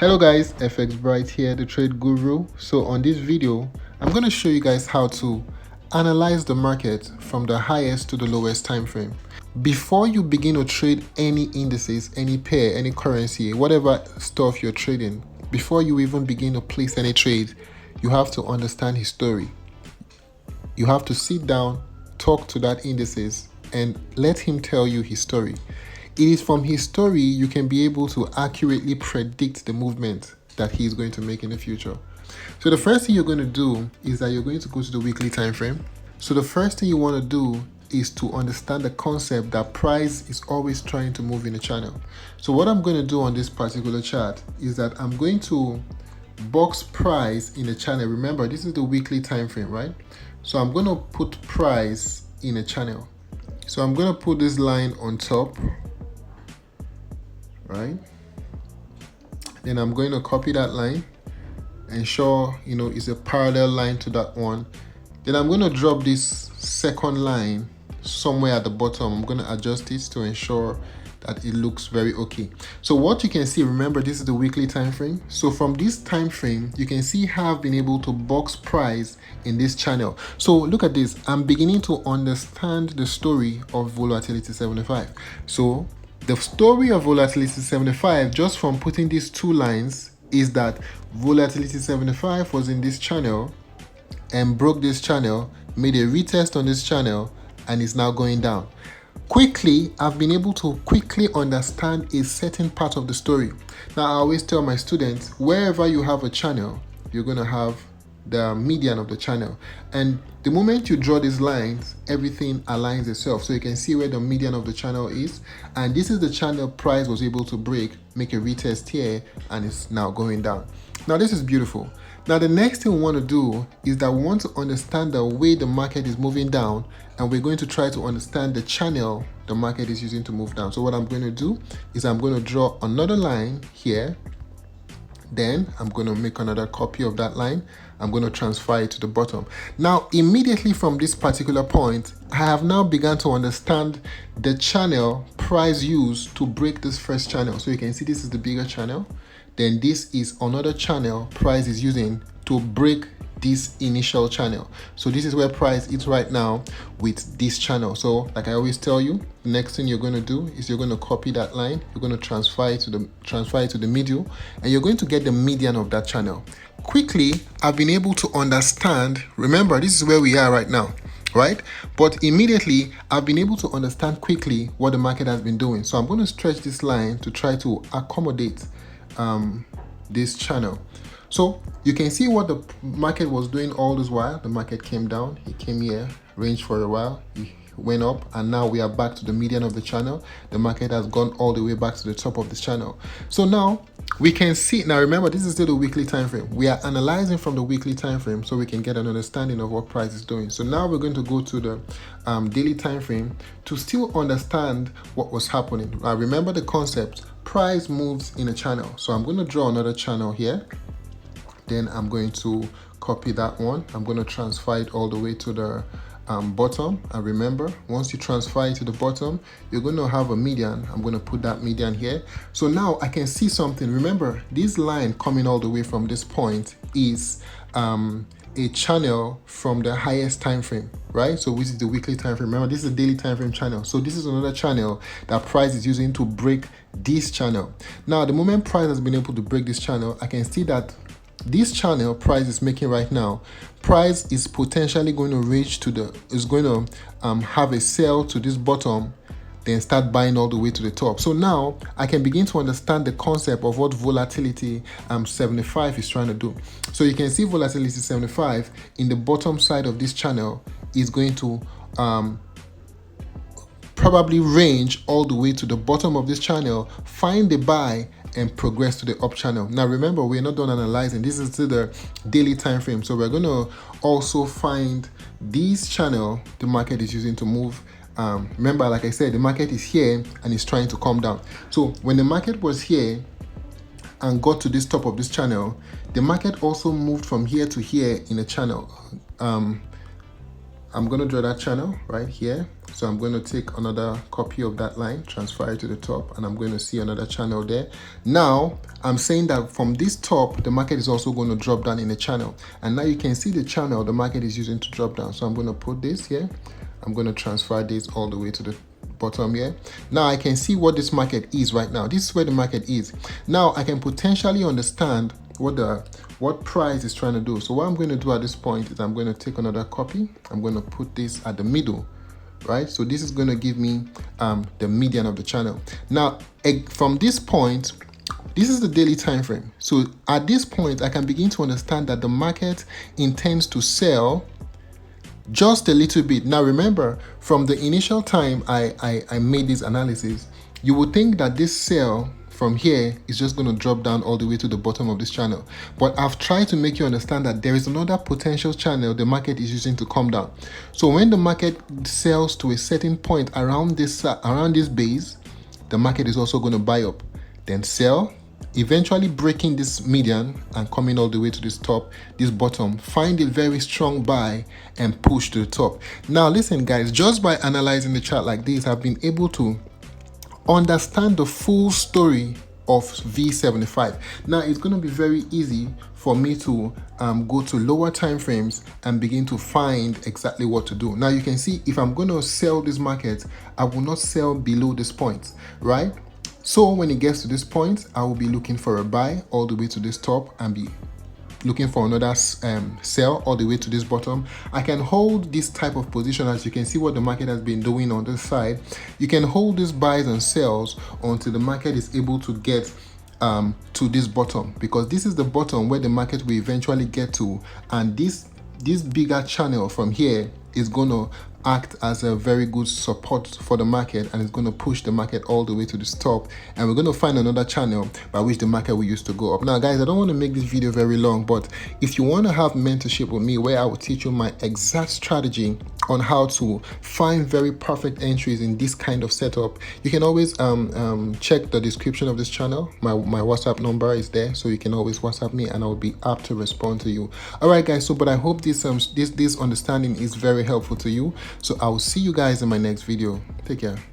Hello guys, FX Bright here, the trade guru. So on this video, I'm going to show you guys how to analyze the market from the highest to the lowest time frame. Before you begin to trade any indices, any pair, any currency, whatever stuff you're trading, before you even begin to place any trade, you have to understand his story. You have to sit down, talk to that indices, and let him tell you his story. It is from his story you can be able to accurately predict the movement that he is going to make in the future. So the first thing you're going to do is that you're going to go to the weekly time frame. So the first thing you want to do is to understand the concept that price is always trying to move in a channel. So what I'm going to do on this particular chart is that I'm going to box price in a channel. Remember, this is the weekly time frame, right? So I'm going to put price in a channel. So I'm going to put this line on top, right? Then I'm going to copy that line, ensure it's a parallel line to that one. Then I'm going to drop this second line somewhere at the bottom. I'm going to adjust it to ensure that it looks very okay. So what you can see, remember, this is the weekly time frame. So from this time frame, you can see how I've been able to box price in this channel. So look at this. I'm beginning to understand the story of volatility 75. So the story of volatility 75, just from putting these two lines, is that volatility 75 was in this channel and broke this channel, made a retest on this channel, and is now going down. Quickly, I've been able to quickly understand a certain part of the story. Now, I always tell my students, wherever you have a channel, you're going to have the median of the channel. And the moment you draw these lines, everything aligns itself. So you can see where the median of the channel is. And this is the channel price was able to break, make a retest here, and it's now going down. Now, this is beautiful. Now, the next thing we want to do is that we want to understand the way the market is moving down, and we're going to try to understand the channel the market is using to move down. So what I'm going to do is I'm going to draw another line here. Then I'm going to make another copy of that line. I'm going to transfer it to the bottom. Now, immediately from this particular point, I have now begun to understand the channel price used to break this first channel. So you can see this is the bigger channel. Then this is another channel price is using to break this initial channel. So this is where price is right now with this channel. So like I always tell you, the next thing you're going to do is you're going to copy that line, you're going to transfer it to the middle, and you're going to get the median of that channel. Quickly, I've been able to understand, remember, this is where we are right now, right? But immediately, I've been able to understand quickly what the market has been doing. So I'm going to stretch this line to try to accommodate this channel. So you can see what the market was doing all this while. The market came down, it came here, ranged for a while, it went up, and now we are back to the median of the channel. The market has gone all the way back to the top of this channel. So now we can see, now remember, this is still the weekly time frame. We are analyzing from the weekly time frame so we can get an understanding of what price is doing. So now we're going to go to the daily time frame to still understand what was happening. Remember the concept, price moves in a channel. So I'm going to draw another channel here. Then I'm going to copy that one. I'm going to transfer it all the way to the bottom. And remember, once you transfer it to the bottom, you're going to have a median. I'm going to put that median here. So now I can see something. Remember, this line coming all the way from this point is a channel from the highest time frame, right? So which is the weekly time frame. Remember, this is a daily time frame channel. So this is another channel that price is using to break this channel. Now, the moment price has been able to break this channel, I can see that this channel price is making right now, price is potentially going to reach to have a sell to this bottom, then start buying all the way to the top. So now I can begin to understand the concept of what volatility 75 is trying to do. So you can see volatility 75 in the bottom side of this channel is going to probably range all the way to the bottom of this channel, find the buy, and progress to the up channel. Now remember, we're not done analyzing. This is still the daily time frame. So we're going to also find this channel the market is using to move. Remember, like I said, the market is here and it's trying to come down. So when the market was here and got to this top of this channel, the market also moved from here to here in a channel. I'm going to draw that channel right here. So I'm going to take another copy of that line, transfer it to the top, and I'm going to see another channel there. Now, I'm saying that from this top, the market is also going to drop down in the channel. And now you can see the channel the market is using to drop down. So I'm going to put this here. I'm going to transfer this all the way to the bottom here. Now I can see what this market is right now. This is where the market is. Now I can potentially understand what price is trying to do. So what I'm going to do at this point is I'm going to take another copy. I'm going to put this at the middle, right? So this is going to give me the median of the channel. Now from this point, this is the daily time frame. So at this point, I can begin to understand that the market intends to sell just a little bit. Now remember, from the initial time I made this analysis, you would think that this sell from here is just going to drop down all the way to the bottom of this channel. But I've tried to make you understand that there is another potential channel the market is using to come down. So when the market sells to a certain point around this base, the market is also going to buy up, then sell, eventually breaking this median and coming all the way to this top, this bottom, find a very strong buy and push to the top. Now listen guys, just by analyzing the chart like this, I've been able to understand the full story of V75. Now it's going to be very easy for me to go to lower time frames and begin to find exactly what to do. Now you can see if I'm going to sell this market, I will not sell below this point, right? So when it gets to this point, I will be looking for a buy all the way to this top and be looking for another sell all the way to this bottom. I can hold this type of position. As you can see what the market has been doing on this side, you can hold these buys and sells until the market is able to get to this bottom, because this is the bottom where the market will eventually get to, and this bigger channel from here is going to act as a very good support for the market, and it's going to push the market all the way to the top, and we're going to find another channel by which the market will use to go up. Now guys, I don't want to make this video very long, but if you want to have mentorship with me where I will teach you my exact strategy on how to find very perfect entries in this kind of setup, you can always check the description of this channel. My WhatsApp number is there, so you can always WhatsApp me and I'll be apt to respond to you. All right guys, so but I hope this understanding is very helpful to you. So I will see you guys in my next video. Take care.